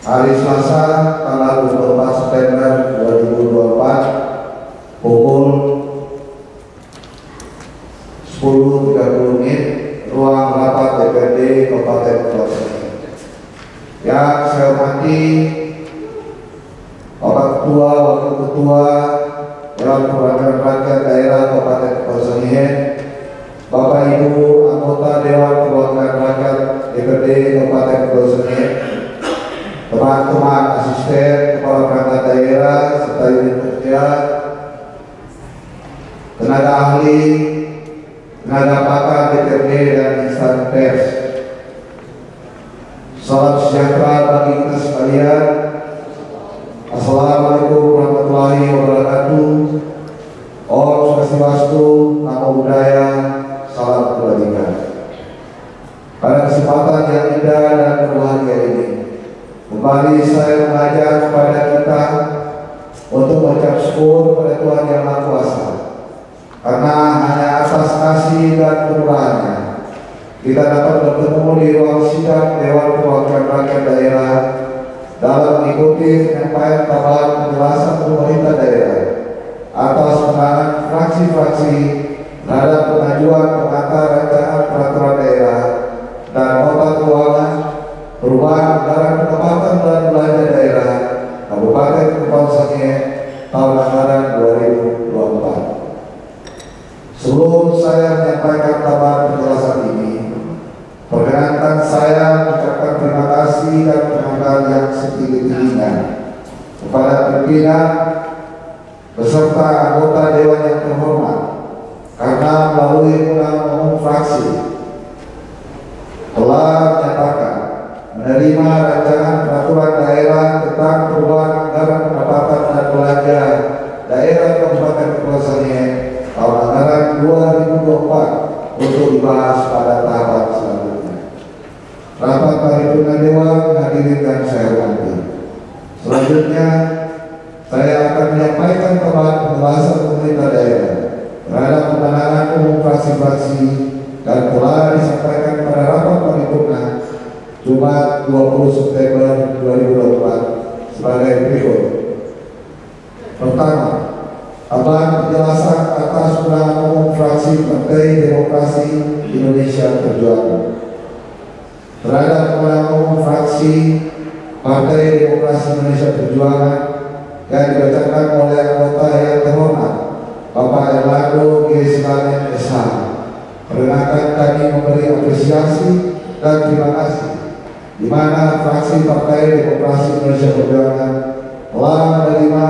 hari Selasa tanggal 24 September 2024 pukul 10.30 ruang rapat DPRD Kabupaten Purwakarta. Yang saya hormati Bapak Ketua, Wakil Ketua Dewan Perwakilan Rakyat Daerah Kabupaten Purwakarta, Bapak Ibu anggota Dewan Perwakilan Rakyat DPRD Kabupaten Purwakarta, teman-teman asisten kepala perangkat daerah serta unit kerja, tenaga ahli, tenaga pakar DPRD dan insan pers. Salam sejahtera bagi kita sekalian. Assalamualaikum warahmatullahi wabarakatuh. Om Swastiastu, Namo Buddhaya, salam kebajikan. Pada kesempatan yang indah dan berbahagia ini, kembali saya mengajak kepada kita untuk mengucap syukur kepada Tuhan Yang Maha Kuasa, karena hanya atas kasih dan kemurahan-Nya kita dapat bertemu di ruang sidang Dewan Perwakilan Rakyat Daerah dalam mengikuti penyampaian tambahan penjelasan pemerintah daerah atas penanganan fraksi-fraksi terhadap pengajuan pengantar rancangan peraturan daerah dan nota keuangan perubahan anggaran pendapatan dan belanja daerah Kabupaten Purwakarta tahun anggaran 2024. Sebelum saya menyampaikan tambahan penjelasan ini, perkenankan saya mengucapkan terima kasih dan penghargaan yang setinggi-tingginya kepada pimpinan beserta anggota Dewan yang terhormat, karena melalui Undang-Undang Umum Fraksi telah menyatakan menerima rancangan peraturan daerah tentang perubahan anggaran pendapatan dan belanja daerah Kabupaten Purwakarta tahun anggaran 2024 untuk dibahas pada tahapan selanjutnya. Rapat paripurna Dewan hadirin dan saya hormati. Selanjutnya saya akan menyampaikan tambahan pembahasan pemerintah daerah terhadap penanganan umum fraksi-fraksi dan telah disampaikan pada rapat paripurna Jumat 20 September 2024 sebagai berikut. Pertama, tambahan penjelasan atas Undang-Undang Umum Fraksi Partai Demokrasi Indonesia Perjuangan. Terhadap Undang-Undang Umum Fraksi Partai Demokrasi Indonesia Perjuangan yang dibacakan oleh anggota yang terhormat Bapak Erlangga G. Selamet SH. Perkenankan kami memberi apresiasi dan terima kasih di mana fraksi Partai Demokrasi Indonesia Perjuangan telah menerima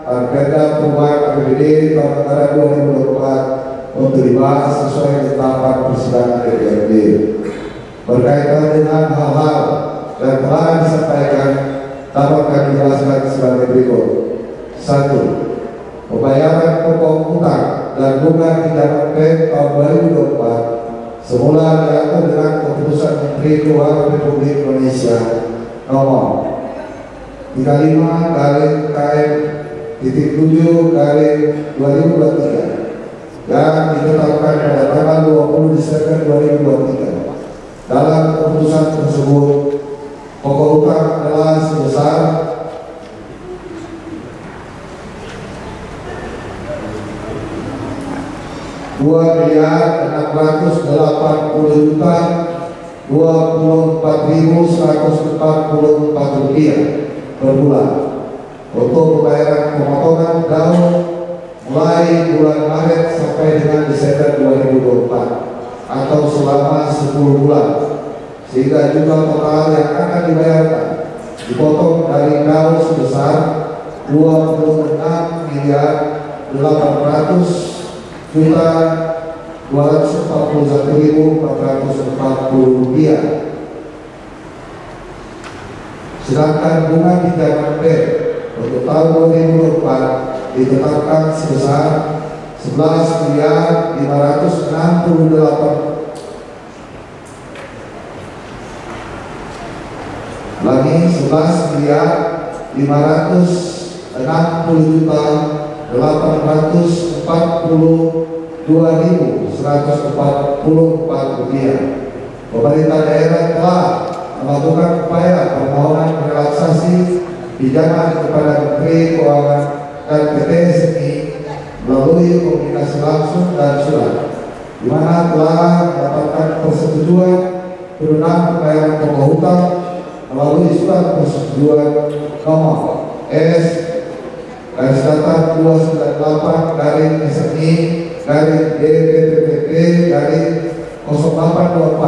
perda perubahan APBD tahun anggaran 2024 untuk dibahas sesuai tahapan persidangan DPRD. Berkaitan dengan hal-hal yang telah disampaikan, dapat kami jelaskan sebagai berikut. 1. Pembayaran pokok utang dan bunga pinjaman bank tahun 2024 semula diatur dengan keputusan Menteri Keuangan Republik Indonesia nomor 35-KM-7-2023 yang ditetapkan pada tanggal 20 Desember 2023. Dalam keputusan tersebut, pokok utang adalah sebesar Rp2.684.024.144 per bulan untuk pembayaran pemotongan daun mulai bulan Maret sampai dengan Desember 2024 atau selama 10 bulan, sehingga jumlah total yang akan dibayarkan dipotong dari daun sebesar 26.241.440 Sedangkan bunga pinjaman bank untuk tahun 2024 ditetapkan sebesar 11.568 11.842.144 rupiah. Pemerintah daerah telah melakukan upaya permohonan relaksasi pinjaman kepada Menteri Keuangan dan PT SMI melalui komunikasi langsung dan surat, di mana telah mendapatkan persetujuan penurunan pembayaran pokok hutang melalui surat persetujuan nomor S-SMI-DPTP-0824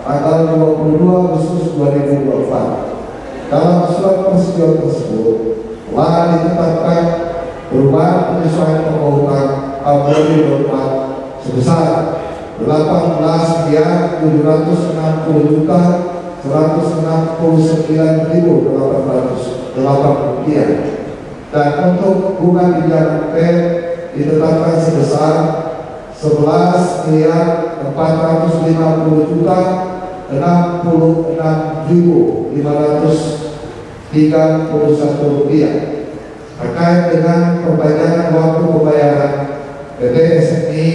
tanggal 22 Agustus 2024. Dalam surat persetujuan tersebut telah ditetapkan perubahan penyesuaian pokok hutang tahun 2024 sebesar 18.760.169.808 rupiah, dan untuk bunga pinjaman P ditetapkan sebesar 11.450.66.531 rupiah terkait dengan perpanjangan waktu pembayaran. PT SMI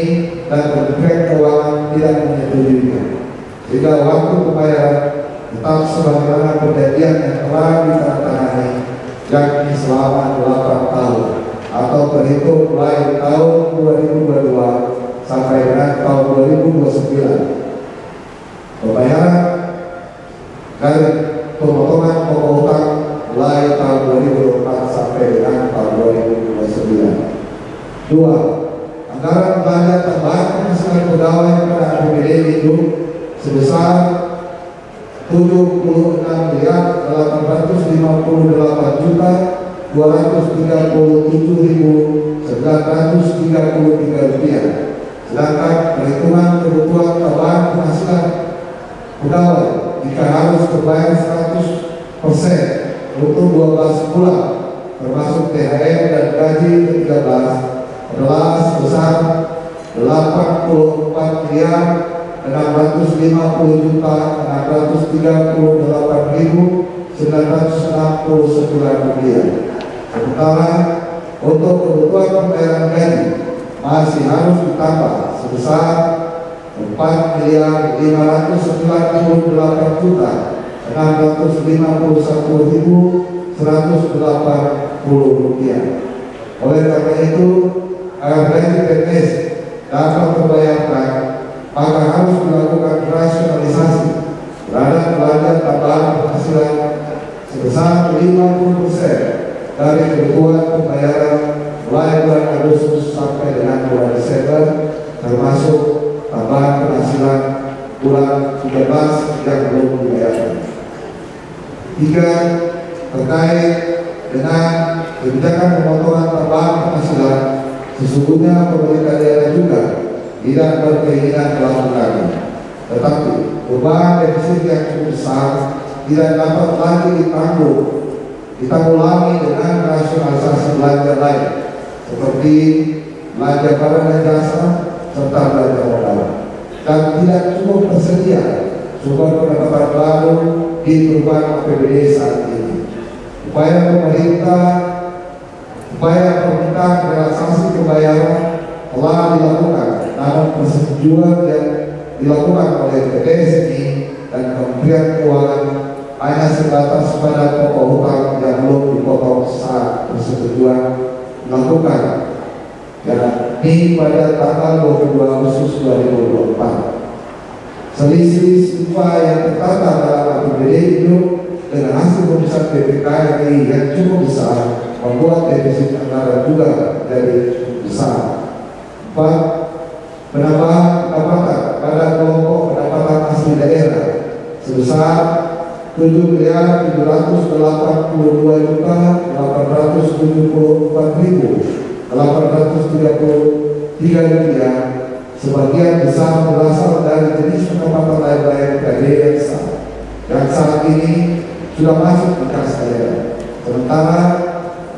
dan Kementerian Keuangan tidak menyetujuinya, sehingga waktu pembayaran tetap sebagaimana perjanjian yang telah ditandatangani, yakni selama 8 tahun atau terhitung mulai tahun 2022 sampai dengan tahun 2029. Pembayaran dari pemotongan pokok hutang mulai tahun 2024 sampai dengan tahun 2029. 2. Anggaran belanja tambahan penghasilan pegawai pada APBD itu sebesar 76.237.933 rupiah. Sedangkan perhitungan kebutuhan tambahan penghasilan pegawai jika harus terbayar 100% untuk 12 bulan termasuk THR dan gaji ke-13 adalah sebesar 84.638.969 rupiah. Sementara untuk kebutuhan pembayaran gaji masih harus ditambah sebesar 4.598.651.180 rupiah. Oleh karena itu, agar gaji PNS dapat terbayarkan, maka harus dilakukan rasionalisasi terhadap belanja tambahan penghasilan sebesar 50% dari kebutuhan pembayaran mulai bulan Agustus sampai dengan bulan Desember, termasuk tambahan penghasilan bulan 13 yang belum dibayarkan. 3. Terkait dengan kebijakan pemotongan tambahan penghasilan, sesungguhnya pemerintah daerah juga tidak berkeinginan melakukannya, tetapi perubahan defisit yang cukup besar tidak dapat lagi ditanggulangi dengan rasionalisasi belanja lain seperti belanja barang dan jasa serta belanja modal, dan tidak cukup tersedia sumber pendapatan baru di perubahan APBD saat ini. Upaya permintaan relaksasi pembayaran telah dilakukan, namun persetujuan yang dilakukan oleh PT SMI dan Kementerian Keuangan hanya sebatas pada pokok hutang yang belum dipotong saat persetujuan dilakukan, yakni pada tanggal 22 Agustus 2024. Selisih upah yang tertata dalam APBD itu dengan hasil perusahaan BPKRI yang cukup besar membuat defisit anggaran juga jadi cukup besar. 4. Penambahan pendapatan pada kelompok pendapatan asli daerah sebesar 7.784.834.833 rupiah. Sebagian besar berasal dari jenis pendapatan lain-lain PDN yang saat ini sudah masuk di kas daerah. Sementara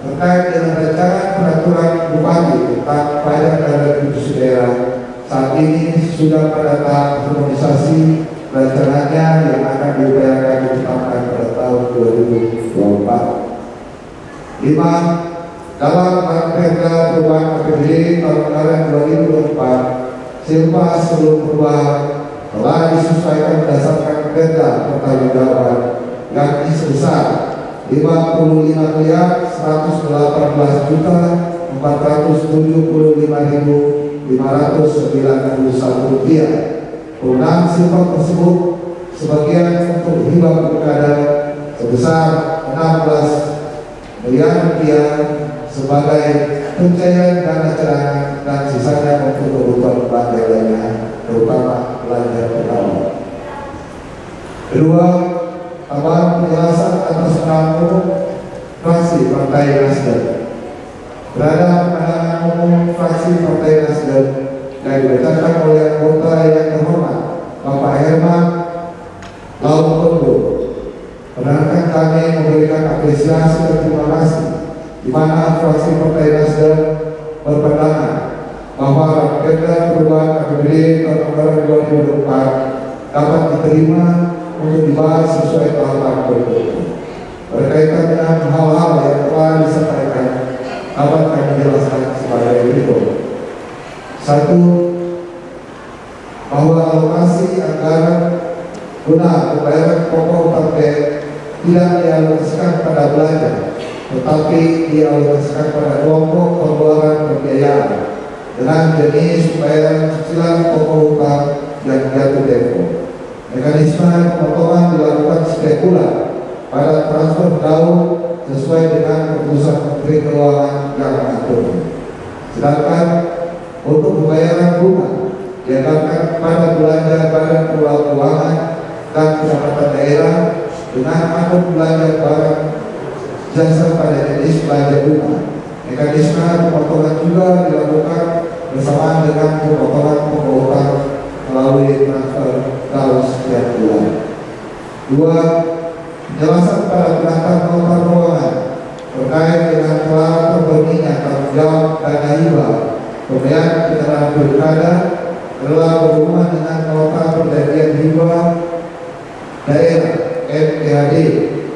terkait dengan rancangan peraturan bupati tentang pajak dan retribusi daerah, saat ini sudah pada tahap harmonisasi rencananya yang akan diupayakan ditetapkan pada tahun 2024. 5. Dalam Perda Perubahan APBD tahun anggaran 2024, silpa sebelum perubahan telah disesuaikan berdasarkan Perda Pertanggungjawaban, yakni sebesar Rp55.475.591. Penggunaan sifat tersebut sebagian untuk hibah pilkada sebesar Rp16 miliar sebagai pencairan dana cadangan dan sisanya untuk kebutuhan belanja lainnya, terutama belanja pegawai. Kedua, tambahan penjelasan atas nama umum fraksi Partai Nasdem. Terhadap pandangan umum fraksi Partai Nasdem yang dibacakan oleh anggota yang terhormat Bapak Herman Laut, perkenankan kami memberikan apresiasi dan terima kasih, di mana fraksi Partai Nasdem berpandangan bahwa Raperda Perubahan APBD tahun anggaran 2024 dapat diterima untuk dibahas sesuai tahapan berikut. Berkaitan dengan hal-hal yang telah disampaikan, dapat kami jelaskan sebagai berikut. 1. Bahwa alokasi anggaran guna pembayaran pokok partai tidak dialokasikan pada belanja, tetapi dialokasikan pada kelompok pengeluaran pembiayaan dengan jenis pembayaran cicilan pokok hutang yang jatuh tempo. Mekanisme pemotongan dilakukan setiap bulan pada transfer daun sesuai dengan keputusan Menteri Keuangan yang mengatur. Sedangkan untuk pembayaran bunga dianggarkan pada belanja badan pengelola keuangan dan pendapatan daerah dengan akun belanja barang jasa pada jenis belanja bunga. Mekanisme pemotongan juga dilakukan bersamaan dengan pemotongan pokok hutang melalui transfer daun setiap bulan. 2. Penjelasan pada penantang nota keuangan terkait dengan telah terbuktinya tanggung jawab dana hibah pembayaran penyelenggaraan pilkada adalah berhubungan dengan nota perjanjian hibah daerah MPHD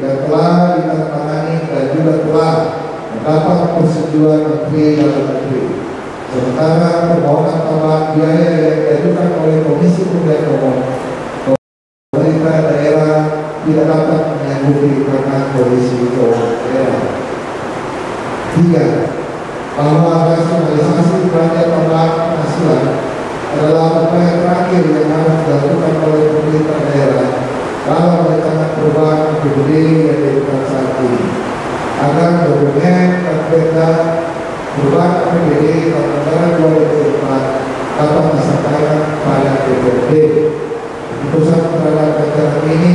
yang telah ditandatangani dan juga telah mendapat persetujuan Menteri Dalam Negeri. Sementara permohonan tambahan biaya yang diajukan oleh Komisi Pemilihan Umum pemerintah daerah tidak dapat menyanggupi karena kondisi keuangan daerah. 3. Bahwa rasionalisasi belanja tambahan penghasilan adalah upaya terakhir yang harus dilakukan oleh pemerintah daerah dalam rancangan perubahan APBD yang dilakukan saat ini, agar dokumen Raperda perubahan APBD tahun anggaran 2024 dapat disampaikan pada DPRD. Keputusan terhadap rancangan ini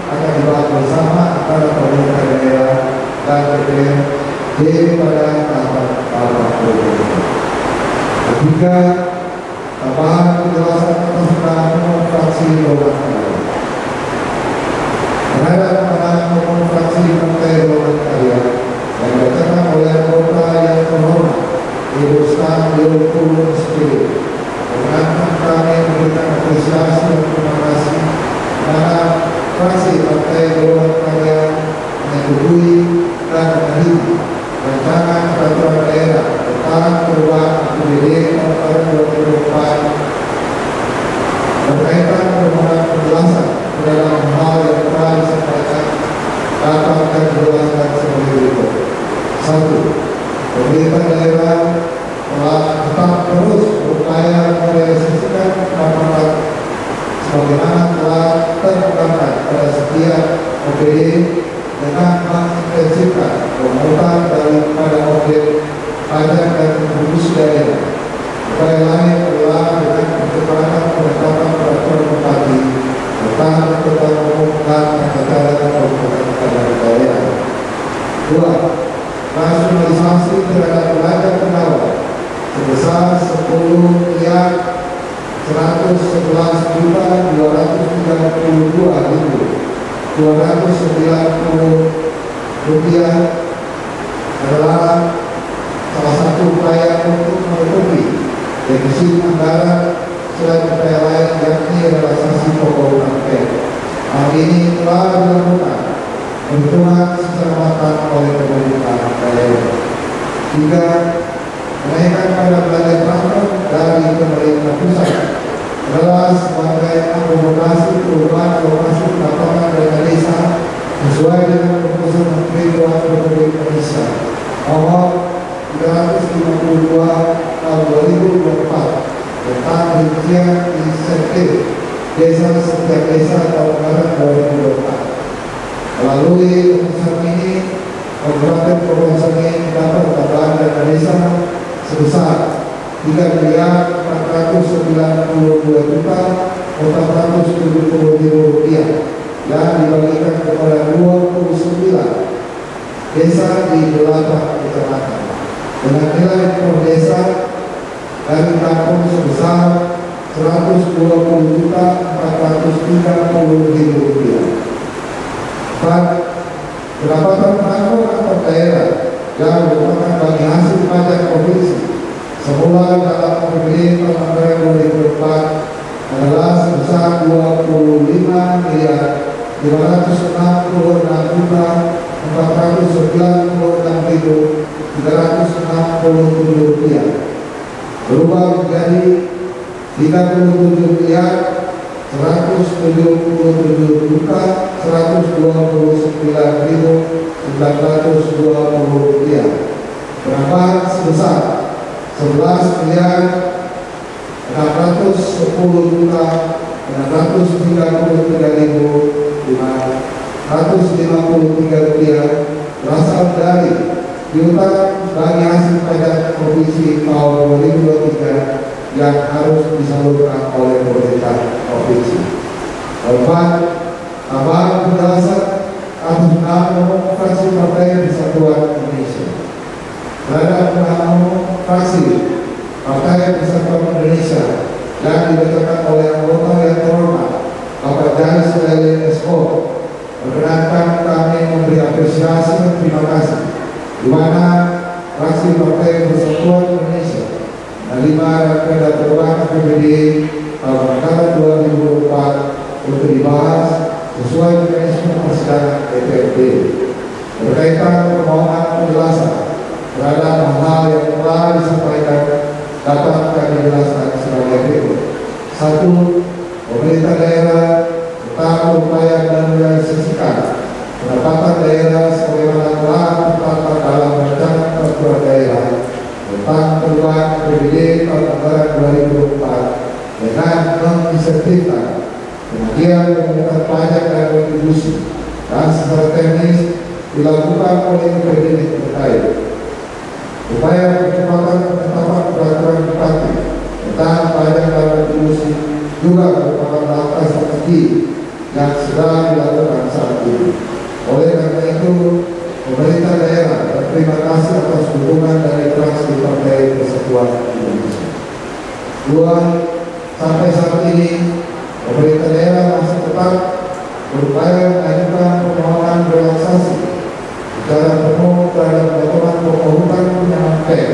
akan dibahas bersama antara pemerintah daerah dan DPRD pada tahapan berikutnya. Ketiga, tambahan penjelasan atas pandangan umum fraksi Golongan Karya. Terhadap pandangan umum fraksi Partai Golongan Karya yang dibacakan oleh anggota yang terhormat Ibu Stan Yulkul Sendiri, perkenankan kami memberikan apresiasi dan terima kasih kepada fraksi Partai Golongan Karya menyetujui dan menerima rancangan peraturan daerah tentang perubahan APBD tahun anggaran 2024 berkaitan permohonan penjelasan dalam hal yang telah disampaikan dapat akan dijelaskan sebagai berikut. 1. Pemerintah daerah telah tetap terus berupaya merealisasikan pendapatan sebagaimana telah terungkapkan pada setiap APBD dengan mengintensifkan pemungutan daripada objek pajak dan kontribusi daerah. Upaya lain adalah dengan percepatan penetapan peraturan bupati tentang angkutan umum dan tata cara kabupaten daerah. 2. Rasionalisasi terhadap belanja pegawai sebesar Rp111.132.290 adalah salah satu upaya untuk menutupi defisit anggaran selain upaya lain yakni relaksasi pokok hutang. Hal ini telah dilakukan perhitungan secara matang oleh pemerintah daerah. 3. Kenaikan pada belanja transfer dari pemerintah pusat adalah sebagai akomodasi perubahan alokasi pendapatan dana desa sesuai dengan keputusan Menteri Keuangan Republik Indonesia nomor 352 tahun 2024 tentang rincian insentif desa setiap desa tahun anggaran 2024. Melalui keputusan ini, Kabupaten Probolinggo mendapat tambahan dana desa sebesar Rp3.492.470.000 yang dibagikan kepada 29 desa di 8 kecamatan dengan nilai per desa dari tampung sebesar Rp120.430.000. Pendapatan pajak atau daerah yang merupakan bagi hasil pajak provinsi semula dalam APBD tahun anggaran 2024 adalah sebesar Rp25.496.360.000 berubah menjadi Rp377.129.920. Penambahan sebesar Rp11.610.633.553 berasal dari piutang bagi hasil pajak provinsi tahun 2023 yang harus disalurkan oleh pemerintah provinsi. Keempat, tambahan penjelasan atas nama umum fraksi Partai Persatuan Indonesia. Terhadap nama umum fraksi Partai Persatuan Indonesia yang dibacakan oleh anggota yang terhormat Bapak Janis Lele SO, perkenankan kami memberi apresiasi dan terima kasih di mana fraksi Partai Persatuan Indonesia menerima raperda perubahan APBD tahun anggaran 2024 untuk dibahas sesuai mekanisme persidangan DPRD berkaitan permohonan penjelasan terhadap hal yang telah disampaikan dapat kami jelaskan sebagai berikut. 1. Pemerintah daerah tetap berupaya dan merealisasikan pendapatan daerah sebagaimana telah tertata dalam rencana peraturan daerah tentang perubahan APBD tahun anggaran 2024 dengan menginsentifkan kemudian pemungutan pajak dan kontribusi dan secara teknis dilakukan oleh presiden terkait. Upaya percepatan penetapan peraturan bupati tentang pajak dan kontribusi juga merupakan langkah strategi yang sedang dilakukan saat ini. Oleh karena itu, pemerintah daerah berterima kasih atas dukungan dari fraksi Partai Persatuan Indonesia. 2. Sampai saat ini, pemerintah daerah masih tetap berupaya mengajukan permohonan relaksasi secara penuh terhadap potongan pokok hutang pinjaman PER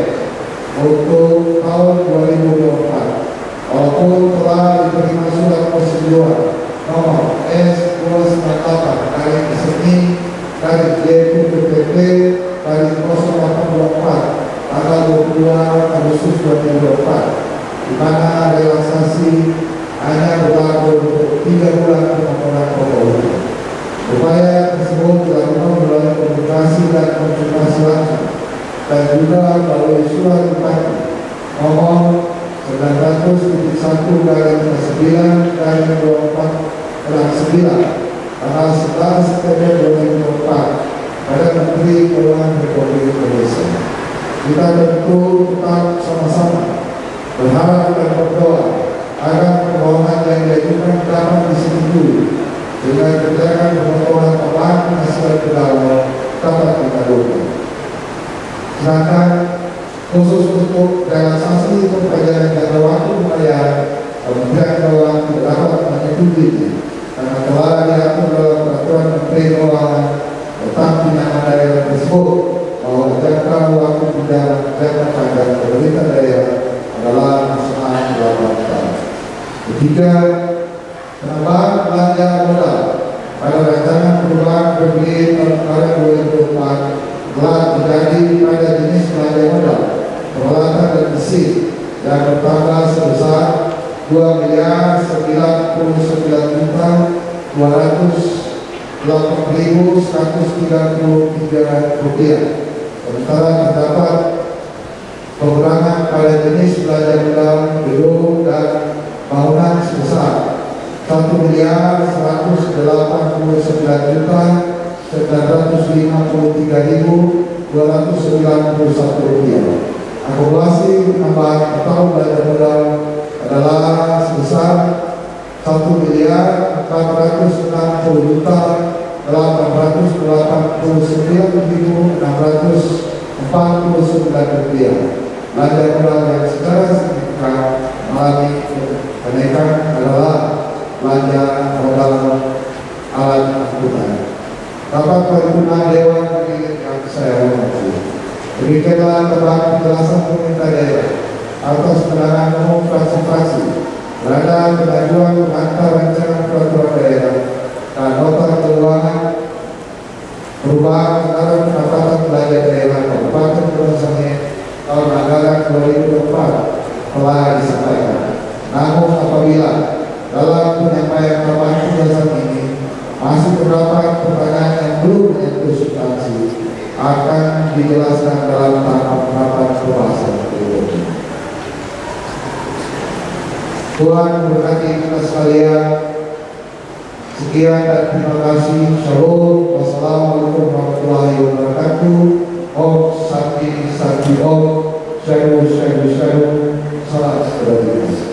untuk tahun 2024, walaupun telah diterima surat persetujuan nomor S-1/DPP/084 tanggal 22 Agustus 2024, di mana relaksasi hanya berlaku untuk 3 bulan pemotongan pokok hutang. Upaya tersebut dilakukan melalui komunikasi dan konsultasi langsung dan juga melalui surat bupati nomor 900.1/9/24/9 tanggal 11 September 2024 pada Menteri Keuangan Republik Indonesia. Kita tentu tetap sama-sama berharap dan berdoa agar permohonan yang diajukan dapat disetujui dengan kebijakan pemotongan tambahan penghasilan pegawai dapat dikabulkan. Sedangkan khusus untuk relaksasi perpanjangan jangka waktu pembayaran, Kementerian Keuangan tidak dapat menyetujuinya karena telah diatur dalam peraturan Menteri Keuangan tentang pinjaman daerah tersebut bahwa jangka waktu pinjaman jangka pajak pemerintah daerah adalah maksimal 8 tahun. Ketiga, penambahan belanja modal pada rancangan perubahan APBD tahun anggaran 2024 telah terjadi pada jenis belanja modal peralatan dan mesin yang bertambah sebesar Rp2.099.200 Rp8.133. Sementara terdapat pengurangan pada jenis belanja modal gedung dan bangunan sebesar Rp1.953.291. Akumulasi penambahan total belanja modal adalah sebesar Rp1.469.649. Belanja modal yang secara signifikan mengalami kenaikan adalah belanja modal alat angkutan. Rapat paripurna Dewan Pemilihan yang saya hormati, demikianlah terbang penjelasan pemerintah daerah atas penanganan umum fraksi-fraksi terhadap pengajuan pengantar rancangan peraturan daerah dan nota keuangan perubahan anggaran pendapatan belanja daerah Kabupaten Gunung Sangit tahun anggaran 2024 telah disampaikan. Namun apabila dalam penyampaian tambahan penjelasan ini masih terdapat pertanyaan yang belum menyentuh substansi, akan dijelaskan dalam tahapan pembahasan berikutnya. Tuhan memberkati kita sekalian. Sekian dan terima kasih. Shalom. Wassalamualaikum warahmatullahi wabarakatuh. Om Santi Santi Om. Shadow Shadow Shadow. Salam sejahtera.